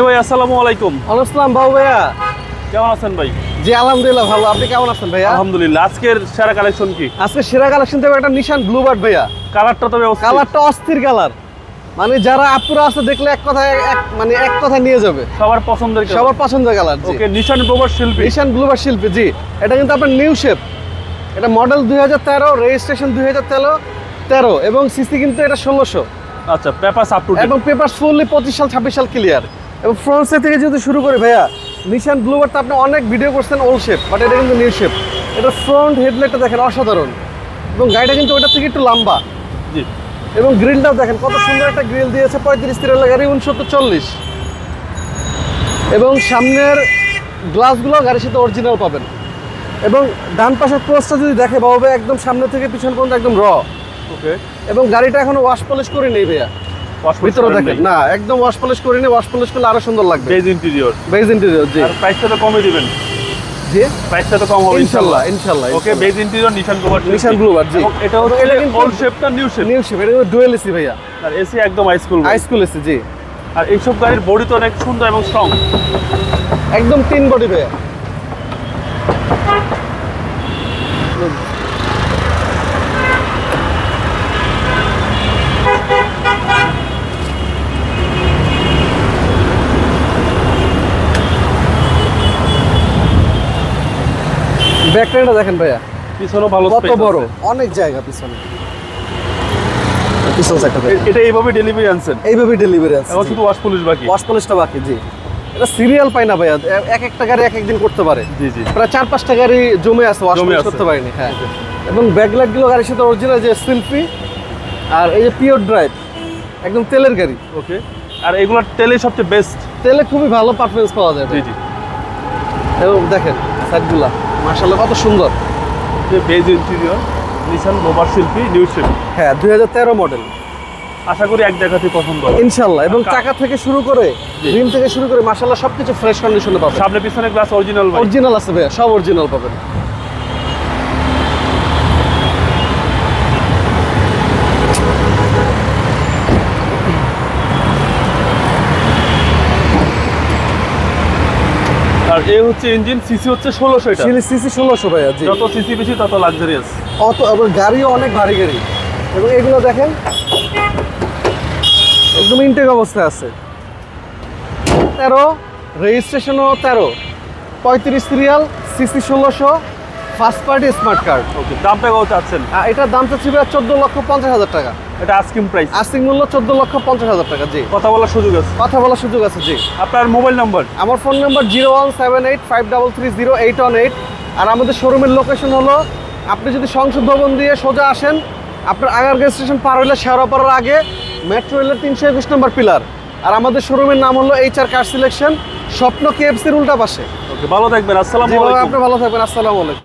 সামি ভাই আসসালামু আলাইকুম। আসসালাম বাবু ভাইয়া, কেমন আছেন ভাই? জি আলহামদুলিল্লাহ ভালো। আপনি কেমন আছেন ভাইয়া? আলহামদুলিল্লাহ। আজকের সেরা কালেকশন কি? আজকে সেরা কালেকশন দেবো একটা নিশান ব্লুবার্ড ভাইয়া। কালারটা তবে অস্থির। কালারটা অস্থির কালার, মানে যারা আপুরা আছে দেখলে এক কথায় নিয়ে যাবে। সবার পছন্দের কালার। সবার পছন্দের কালার। ওকে, নিশান ব্লুবার্ড শিল্পী। নিশান ব্লুবার্ড শিল্পী, জি। এটা কিন্তু আপনার নিউ শেপ, এটা মডেল 2013, রেজিস্ট্রেশন 2013 এবং সিসি কিন্তু এটা 1600। আচ্ছা, পেপারস আপ টু ডেট এবং পেপারস ফুললি 25 সাল 26 সাল ক্লিয়ার। এবং ফ্রন্ট সাইড থেকে যদি শুরু করি ভাইয়া, নিশান ব্লুবার্ড আপনি অনেক ভিডিও করছেন ওল্ড শেপ, বাট এটা কিন্তু নিউ শেপ। এটা ফ্রন্ট হেডলাইটটা দেখেন অসাধারণ, এবং গাড়িটা কিন্তু ওটা থেকে একটু লম্বা। জি। এবং গ্রিলটাও দেখেন কত সুন্দর একটা গ্রিল দিয়েছে, 35-30 গাড়ি 69-40। এবং সামনের গ্লাসগুলো গাড়ির সাথে অরিজিনাল পাবেন। এবং ডান পাশের ক্রসটা যদি দেখে বাবু ভাই, একদম সামনে থেকে পিছন পর্যন্ত একদম র। ওকে। এবং গাড়িটা এখনো ওয়াশ পলিশ করে নেই ভাইয়া, ভিতরে দেখেন না, একদম ওয়াশ পলিশ করে নেই। ওয়াশ পলিশ করলে আরো সুন্দর লাগবে। Beige interior. বেজ ইন্টেরিয়র, জি। আর প্রাইসটা তো কমই দিবেন। জি, প্রাইসটা তো কম হবে ইনশাআল্লাহ ইনশাআল্লাহ। Okay, beige interior Nissan Bluebird. Nissan Bluebird, জি। এটা হচ্ছে ওল্ড শেপটা নিউ শেপ। নিউ শেপ, এটা ডুয়েল এসি ভাইয়া। আর এসি একদম হাই স্কুল এসি, জি। আর এইসব গাড়ির বডি তো অনেক সুন্দর এবং স্ট্রং। একদম 3 বডি ভাইয়া। ব্যাকলাইটটা দেখেন ভাইয়া, পিছনেও ভালো কত স্পেস বড়, আছে। অনেক জায়গা পিছনে। পিছন সাইডটা এটা এইভাবে ডেলিভারি আনছেন? এইভাবে ডেলিভারি আছে, এখন শুধু ওয়াশ পলিশ বাকি। ওয়াশ পলিশটা বাকি, জি। এটা সিরিয়াল পাই না ভাইয়া, এক একটা গাড়ি এক একদিন করতে পারে। জি জি। প্রায় 4-5টা গাড়ি জমে আছে, ওয়াশ পলিশ করতে পারেনি। হ্যাঁ। এবং ব্যাকলাইট গুলো গাড়ির সাথে অরিজিনাল যে সেলফি, আর এই যে পিওর ড্রাইভ, একদম তেলের গাড়ি। ওকে। আর এগুলোর তেলে সবচেয়ে বেস্ট। তেলে খুবই ভালো পারফরমেন্স পাওয়া যায়। জি জি। এবং দেখেন সাইডগুলা মাশাআল্লাহ কত সুন্দর। যে বেজ ইন্টেরিয়র নিশান ব্লুবার্ড শিল্পী নিউ শেপ। হ্যাঁ, 2013 মডেল। আশা করি এক দেখাতেই পছন্দ হবে ইনশাআল্লাহ। এবং চাকা থেকে শুরু করে রিম থেকে শুরু করে মাশাআল্লাহ সবকিছু ফ্রেশ কন্ডিশনে পাবেন। সামনে পিছনে গ্লাস অরিজিনাল ভাই। অরিজিনাল আছে ভাইয়া, সব অরিজিনাল পাবেন। আর এই হচ্ছে ইঞ্জিন, সিসি হচ্ছে 1600। এটা সিসি 1600 ভাইয়া, জি। যত সিসি বেশি তত লাক্সারিয়াস। অত আবার গাড়িও অনেক ভারী গাড়ি। এবং এগুলো দেখেন একদম ইনটেক অবস্থায় আছে। 13, রেজিস্ট্রেশনও 13, 35 serial, CC 1600, first party smart card. Okay, দামটা কত চাচ্ছেন? এটার দাম চাচ্ছি ভাইয়া 14,50,000 টাকা। এটা আস্কিং প্রাইস। আস্কিং মূল্য 14,50,000 টাকা, জি। কথা বলার সুযোগ আছে। কথা বলার সুযোগ আছে, জি। আপনার মোবাইল নাম্বার? আমার ফোন নাম্বার 01785330818। আর আমাদের শোরুমের লোকেশন হলো, আপনি যদি সংসদ ভবন দিয়ে সোজা আসেন, আপনার আগারগাঁও স্টেশন পার হলে শেওড়াপাড়ার আগে মেট্রো রেলের 321 নম্বর পিলার। আর আমাদের শোরুমের নাম হলো HR কার সিলেকশন, স্বপ্ন KFC-র উল্টা পাশে। ওকে, ভালো থাকবেন। আসসালামু আলাইকুম। আপনি ভালো থাকবেন। আসসালামু আলাইকুম।